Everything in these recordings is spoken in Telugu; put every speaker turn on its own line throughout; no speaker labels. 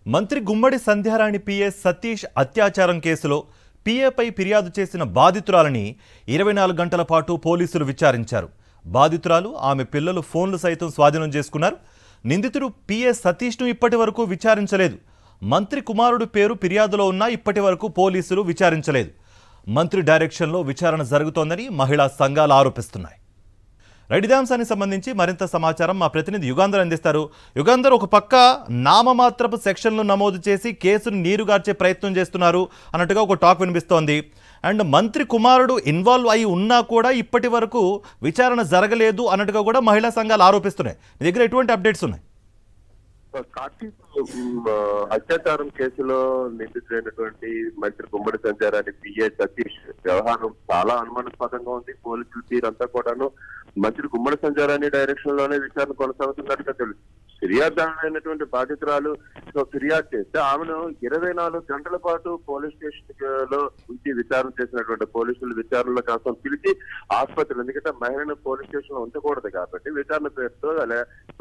మంత్రి గుమ్మడి సంధ్యారాణి పిఏ సతీష్ అత్యాచారం కేసులో పిఏపై ఫిర్యాదు చేసిన బాధితురాలని 24 గంటల పాటు పోలీసులు విచారించారు. బాధితురాలు ఆమె పిల్లలు ఫోన్లు సైతం స్వాధీనం చేసుకున్నారు. నిందితుడు పిఏ సతీష్ను ఇప్పటివరకు విచారించలేదు. మంత్రి కుమారుడు పేరు ఫిర్యాదులో ఉన్నా ఇప్పటివరకు పోలీసులు విచారించలేదు. మంత్రి డైరెక్షన్లో విచారణ జరుగుతోందని మహిళా సంఘాలు ఆరోపిస్తున్నాయి. రైట్, ఇదే అంశానికి సంబంధించి మరింత సమాచారం మా ప్రతినిధి యుగాంధర్ అందిస్తారు. యుగాంధర్, ఒక పక్క నామమాత్రపు సెక్షన్లు నమోదు చేసి కేసును నీరుగార్చే ప్రయత్నం చేస్తున్నారు అన్నట్టుగా ఒక టాక్ వినిపిస్తోంది. అండ్ మంత్రి కుమారుడు ఇన్వాల్వ్ అయి ఉన్నా కూడా ఇప్పటి వరకు విచారణ జరగలేదు అన్నట్టుగా కూడా మహిళా సంఘాలు ఆరోపిస్తున్నాయి. మీ దగ్గర ఎటువంటి అప్డేట్స్ ఉన్నాయి?
కార్తీక్ అత్యాచారం కేసులో నిందితులైనటువంటి మంత్రి గుమ్మడి సంధ్యారాణి పిఏ సతీష్ వ్యవహారం చాలా అనుమానాస్పదంగా ఉంది. పోలీసుల తీరంతా కూడాను మంత్రి గుమ్మడి సంధ్యారాణి డైరెక్షన్ లోనే విచారణ కొనసాగుతున్నట్టుగా తెలుసు. ఫిర్యాదుదారులైనటువంటి బాధితురాలు ఫిర్యాదు చేస్తే ఆమెను 24 గంటల పాటు పోలీస్ స్టేషన్ లో ఉంచి విచారణ చేసినటువంటి పోలీసులు విచారణలో కోసం పిలిచి ఆసుపత్రులు, ఎందుకంటే మహిళను పోలీస్ స్టేషన్ లో ఉంచకూడదు కాబట్టి విచారణ పేరుతో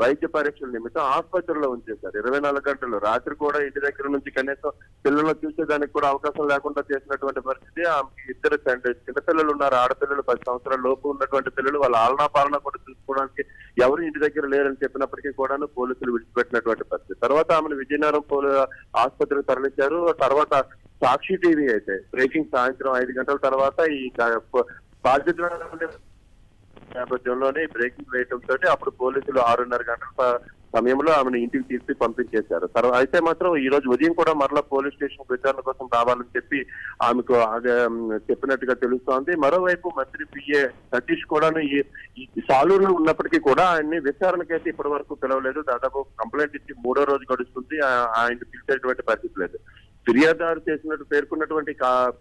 వైద్య పరీక్షల నిమిత్తం ఆసుపత్రిలో ఉంచేశారు. 24 గంటలు. రాత్రి కూడా ఇంటి దగ్గర నుంచి కనీసం పిల్లలను చూసేదానికి కూడా అవకాశం లేకుండా చేసినటువంటి పరిస్థితి. ఆమెకి 2 చిన్నపిల్లలు ఉన్నారు. ఆడపిల్లలు 10 సంవత్సరాల లోపు ఉన్నటువంటి పిల్లలు. వాళ్ళ ఆలనా పాలన కూడా చూసుకోవడానికి ఎవరు ఇంటి దగ్గర లేరని చెప్పినప్పటికీ కూడాను పోలీసులు విడిచిపెట్టినటువంటి పరిస్థితి. తర్వాత ఆమెను విజయనగరం ఆసుపత్రికి తరలించారు. తర్వాత సాక్షి టీవీ అయితే బ్రేకింగ్ సాయంత్రం 5 గంటల తర్వాత ఈ బాధ్యత నేపథ్యంలోనే బ్రేకింగ్ వేయడంతో అప్పుడు పోలీసులు 6:30 గంటల సమయంలో ఆమెను ఇంటికి తీసుకు పంపించేశారు. తర్వాత అయితే మాత్రం ఈ రోజు ఉదయం కూడా మరలా పోలీస్ స్టేషన్ విచారణ కోసం రావాలని చెప్పి ఆమెకు చెప్పినట్టుగా తెలుస్తోంది. మరోవైపు మంత్రి పిఏ సతీష్ కూడాను ఈ సాలూరులో ఉన్నప్పటికీ కూడా ఆయన్ని విచారణకైతే ఇప్పటి వరకు పిలవలేదు. దాదాపు కంప్లైంట్ ఇచ్చి 3వ రోజు గడుస్తుంది. ఆయన పిలిచేటువంటి పరిస్థితి లేదు. ఫిర్యాదుదారు చేసినట్టు పేర్కొన్నటువంటి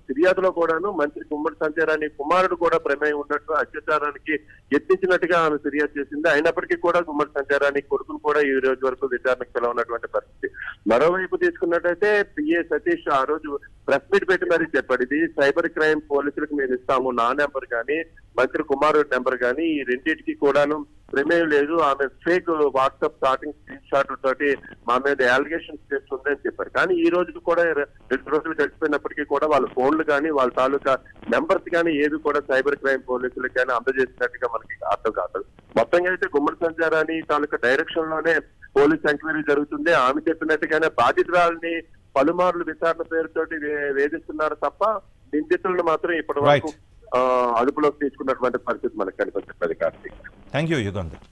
ఫిర్యాదులో కూడాను మంత్రి గుమ్మడి సంధ్యారాణి కుమారుడు కూడా ప్రమేయం ఉన్నట్టు, అత్యాచారానికి యత్నించినట్టుగా ఆమె ఫిర్యాదు చేసింది. అయినప్పటికీ కూడా గుమ్మడి సంధ్యారాణి కొడుకును కూడా ఈ రోజు వరకు విచారణకు పిలవనటువంటి పరిస్థితి. మరోవైపు తీసుకున్నట్టయితే పిఏ సతీష్ ఆ రోజు ప్రెస్ మీట్ పెట్టి మరీ చెప్పాడు, ఇది సైబర్ క్రైమ్ పోలీసులకు మేము ఇస్తాము, నా నెంబర్ కానీ మంత్రి కుమారుడు నెంబర్ కానీ ఈ రెండింటికి కూడాను ప్రమేయం లేదు. ఆమె fake WhatsApp chatting screen shot తోటి మా మీద అలిగేషన్స్ చేస్తుంది అని చెప్పారు. కానీ ఈ రోజు కూడా 2 రోజులు గడిచిపోయినప్పటికీ కూడా వాళ్ళ ఫోన్లు కానీ వాళ్ళ తాలూకా నెంబర్స్ కానీ ఏవి కూడా సైబర్ క్రైమ్ పోలీసులకు కానీ అందజేసినట్టుగా మనకి అర్థం కాదు. మొత్తంగా అయితే గుమ్మడి సంధ్యారాణి తాలూకా డైరెక్షన్ లోనే పోలీస్ ఎంక్వైరీ జరుగుతుంది. ఆమె చెప్పినట్టుగానే బాధితురాలని పలుమార్లు విచారణ పేరుతోటి వేధిస్తున్నారు తప్ప నిందితులను మాత్రం ఇప్పటి వరకు అదుపులోకి తీసుకున్నటువంటి పరిస్థితి మనకు కనిపిస్తున్నది. Karthik,
thank you Yugandhar.